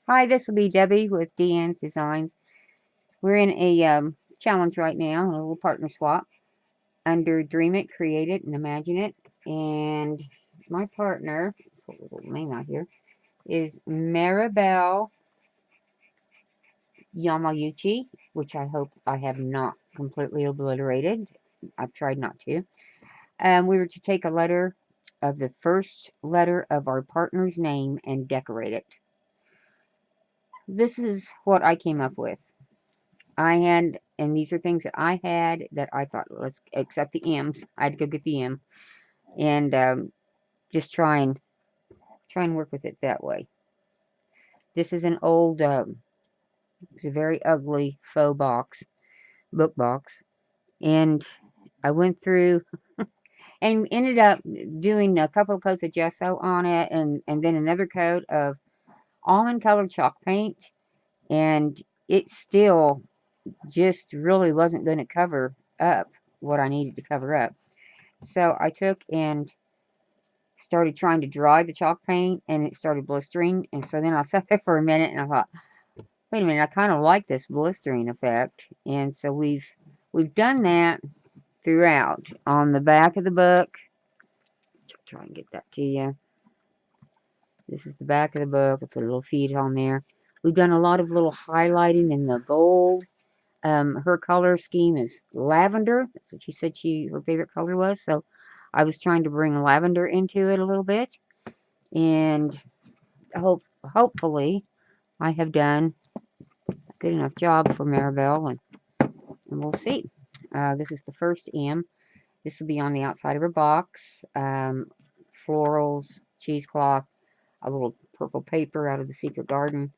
Hi, this will be Debbie with D.Ann's Designs. We're in a challenge right now, a little partner swap under Dream It, Create It, and Imagine It. And my partner, put a little name out here, is Maribel Yamayuchi, which I hope I have not completely obliterated. I've tried not to. We were to take a letter of the first letter of our partner's name and decorate it. This is what I came up with. I had, and these are things that I had that I thought, let's accept the M's. I had to go get the M and just try and work with it that way. This is an old, it's a very ugly faux book box, and I went through and ended up doing a couple of coats of gesso on it, and then another coat of almond colored chalk paint, and it still just really wasn't going to cover up what I needed to cover up. So I took and started trying to dry the chalk paint, and it started blistering. And so then I sat there for a minute and I thought, wait a minute, I kind of like this blistering effect. And so we've done that throughout. On the back of the book, try and get that to you. This is the back of the book. I put a little feed on there. We've done a lot of little highlighting in the gold. Her color scheme is lavender. That's what she said her favorite color was. So I was trying to bring lavender into it a little bit, and hopefully I have done a good enough job for Maribel, and we'll see. This is the first M. This will be on the outside of her box. Florals, cheesecloth, a little purple paper out of the Secret Garden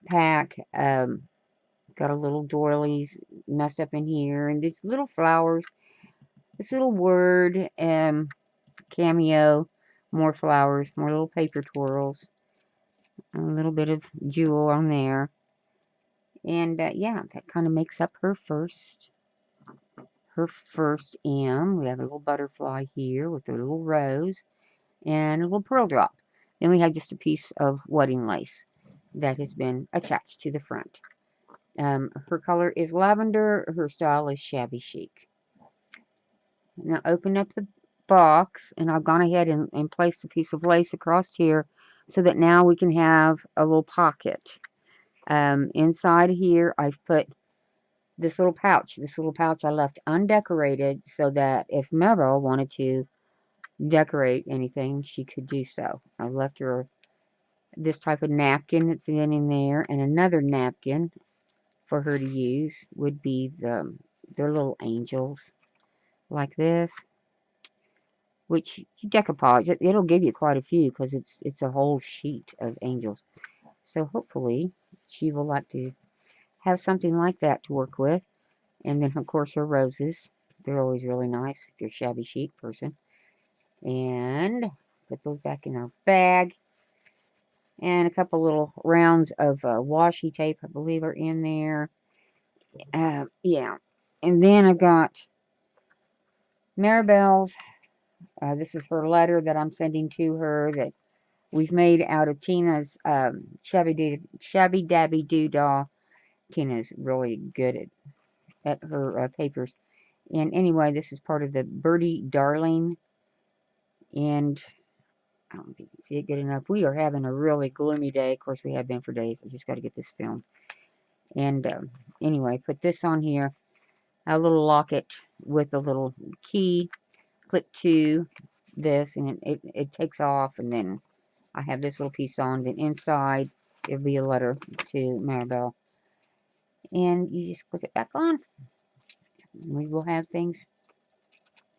pack. Got a little doilies messed up in here, and these little flowers, this little word, cameo, more flowers, more little paper twirls, a little bit of jewel on there, and yeah, that kind of makes up her first M. We have a little butterfly here with a little rose and a little pearl drop. Then we have just a piece of wedding lace that has been attached to the front. Her color is lavender. Her style is shabby chic. Now open up the box, and I've gone ahead and placed a piece of lace across here so that now we can have a little pocket. Inside here, I've put this little pouch. This little pouch I left undecorated so that if Meryl wanted to decorate anything, she could do so. I left her this type of napkin that's in there, and another napkin for her to use would be their little angels like this, which you decoupage. It'll give you quite a few because it's a whole sheet of angels. So hopefully she will like to have something like that to work with. And then of course her roses. They're always really nice if you're a shabby chic person. And put those back in our bag. And a couple little rounds of washi tape, I believe, are in there. Yeah. And then I've got Maribel's. This is her letter that I'm sending to her that we've made out of Tina's Shabby Dabby Doodah. Tina's really good at her papers. And anyway, this is part of the Birdie Darling. And I don't think you can see it good enough. We are having a really gloomy day. Of course, we have been for days. I just got to get this filmed. And anyway, put this on here. A little locket with a little key clip to this, and it takes off, and then I have this little piece on. Then inside, there'll be a letter to Maribel. And you just clip it back on. We will have things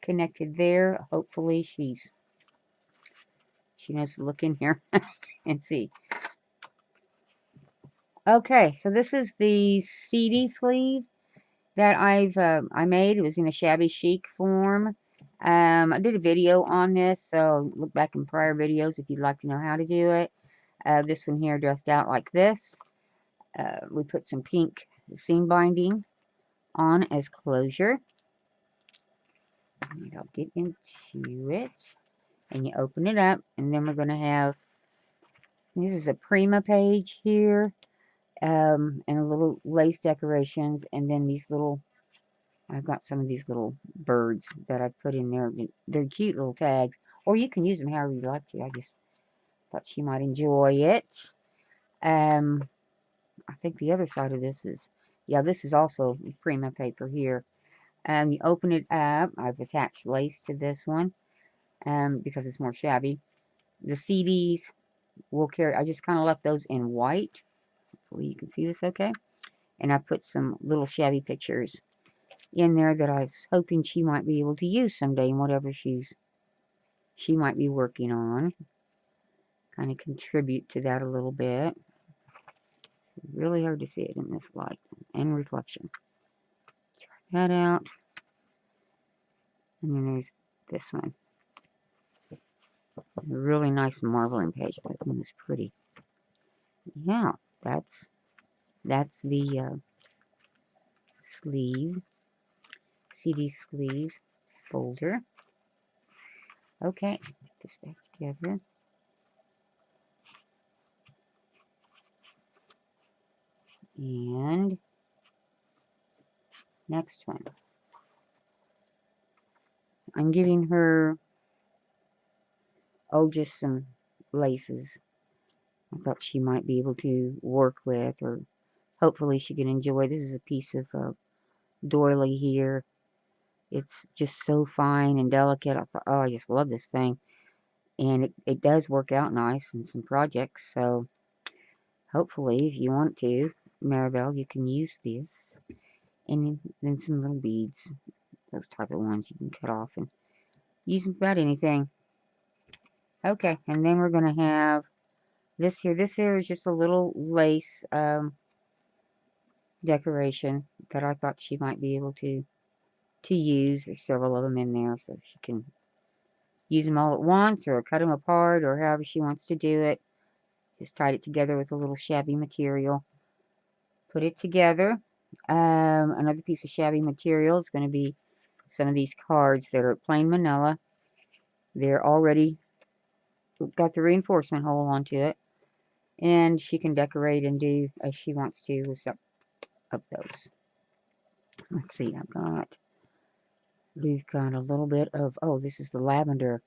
connected there. Hopefully she knows to look in here and see. Okay, so this is the CD sleeve that I made. It was in a shabby chic form. I did a video on this, so look back in prior videos if you'd like to know how to do it. This one here dressed out like this. We put some pink seam binding on as closure. And I'll get into it. And you open it up, and then we're going to have This is a Prima page here, and a little lace decorations, and then these little, I've got some of these little birds that I put in there. They're cute little tags, or you can use them however you like to. I just thought she might enjoy it. Um, I think the other side of this is, yeah, this is also Prima paper here. You open it up. I've attached lace to this one, because it's more shabby. The CDs will carry, I just kind of left those in white. Hopefully you can see this okay. And I put some little shabby pictures in there that I was hoping she might be able to use someday in whatever she might be working on. Kind of contribute to that a little bit. It's really hard to see it in this light and reflection. Try that out. And then there's this one. A really nice marbling page. I think it's pretty. Yeah, that's the sleeve, CD sleeve folder. Okay, put this back together. And next one. I'm giving her, oh, just some laces I thought she might be able to work with, or hopefully she can enjoy. This is a piece of doily here. It's just so fine and delicate. I thought, oh, I just love this thing. And it does work out nice in some projects. So hopefully, if you want to, Maribel, you can use this. And then some little beads. Those type of ones you can cut off and use about anything. Okay, and then we're going to have this here. This here is just a little lace decoration that I thought she might be able to use. There's several of them in there, so she can use them all at once or cut them apart or however she wants to do it. Just tied it together with a little shabby material. Put it together. Another piece of shabby material is going to be some of these cards that are plain manila. They're already got the reinforcement hole onto it. And she can decorate and do as she wants to with some of those. Let's see, we've got a little bit of, oh, this is the lavender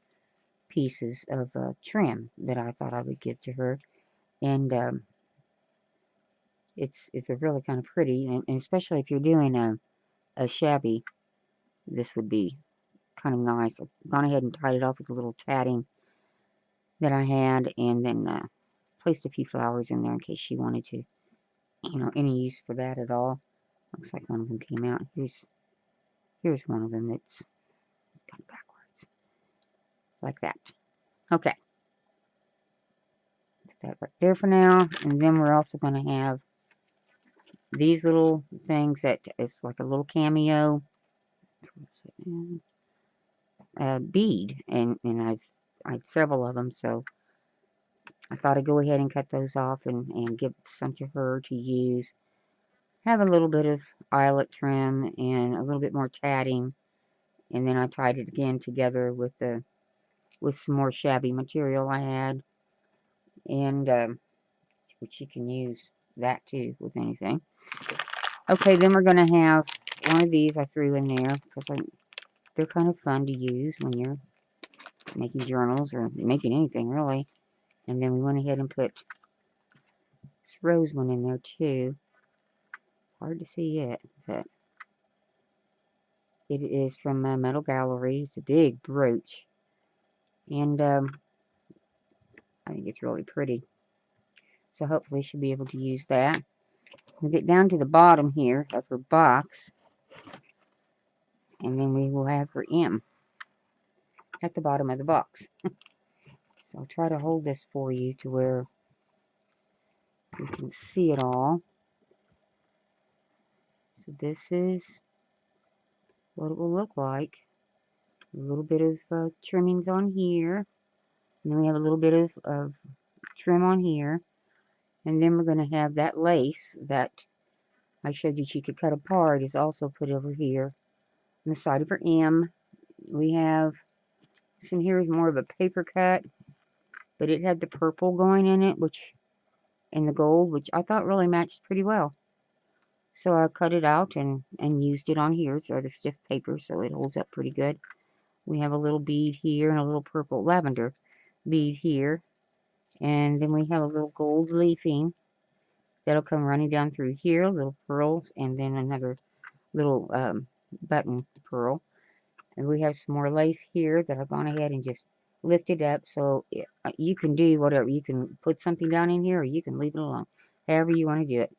pieces of trim that I thought I would give to her. And it's a really kind of pretty, and especially if you're doing a shabby, this would be kind of nice. I've gone ahead and tied it off with a little tatting that I had, and then placed a few flowers in there in case she wanted to, any use for that at all. Looks like one of them came out. Here's one of them that's kind of backwards, like that. Okay, put that right there for now, and then we're also going to have these little things that is like a little cameo bead, and I had several of them, so I thought I'd go ahead and cut those off and give some to her to use. Have a little bit of eyelet trim and a little bit more tatting, and then I tied it again together with some more shabby material I had, and which you can use that too with anything. Okay, then we're gonna have one of these I threw in there because they're kind of fun to use when you're making journals or making anything really. And then we went ahead and put this rose one in there too. It's hard to see it, but it is from Metal Gallery. It's a big brooch, and I think it's really pretty. So hopefully she'll be able to use that. We'll get down to the bottom here of her box, and then we will have her M at the bottom of the box. So I'll try to hold this for you to where you can see it all. So this is what it will look like. A little bit of trimmings on here. And then we have a little bit of trim on here. And then we're going to have that lace that I showed you she could cut apart is also put over here on the side of her M. We have, this one here is more of a paper cut. but it had the purple going in it, which and the gold, which I thought really matched pretty well. So I cut it out and used it on here. So the stiff paper, so it holds up pretty good. We have a little bead here and a little purple lavender bead here. And then we have a little gold leafing that'll come running down through here, little pearls, and then another little button pearl. And we have some more lace here that I've gone ahead and just lifted up. So you can do whatever. You can put something down in here or you can leave it alone. However you want to do it.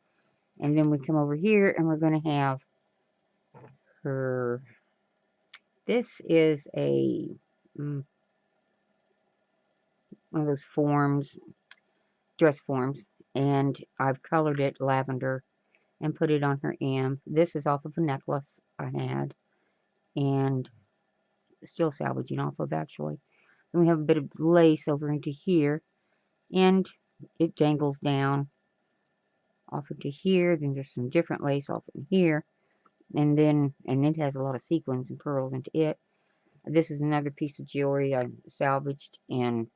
And then we come over here and we're going to have her. This is a one of those forms, dress forms. And I've colored it lavender and put it on her M. This is off of a necklace I had. And still salvaging off of actually. Then we have a bit of lace over into here, and it dangles down off into here. Then there's some different lace off in here, and it has a lot of sequins and pearls into it. This is another piece of jewelry I salvaged, and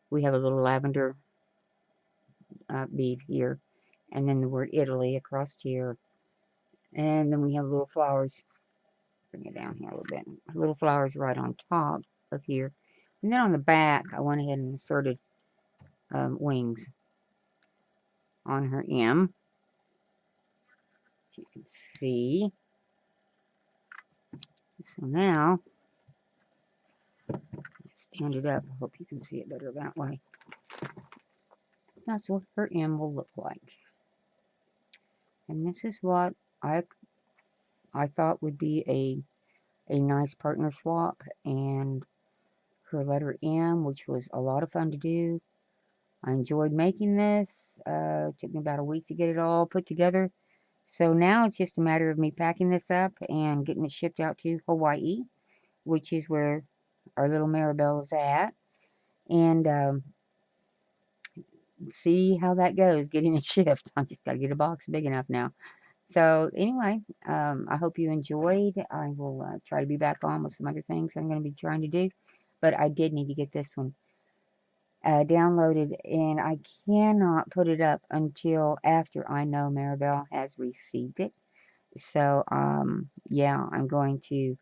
we have a little lavender bead here, and then the word Italy across here, and then we have little flowers. Bring it down here a little bit. Little flowers right on top of here, and then on the back, I went ahead and inserted wings on her M. As you can see. So now, stand it up. I hope you can see it better that way. That's what her M will look like. And this is what I thought would be a nice partner swap. And her letter M, which was a lot of fun to do. I enjoyed making this. It took me about a week to get it all put together. So now it's just a matter of me packing this up and getting it shipped out to Hawaii, which is where our little Maribel is at. And see how that goes, getting it shipped. I just got to get a box big enough now. So anyway, I hope you enjoyed. I will try to be back on with some other things I'm going to be trying to do. But I did need to get this one downloaded, and I cannot put it up until after I know Maribel has received it. So, yeah, I'm going to,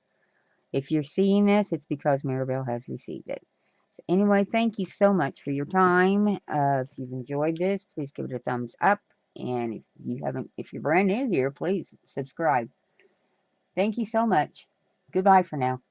if you're seeing this, it's because Maribel has received it. So anyway, thank you so much for your time. If you've enjoyed this, please give it a thumbs up. And if you're brand new here, please subscribe. Thank you so much. Goodbye for now.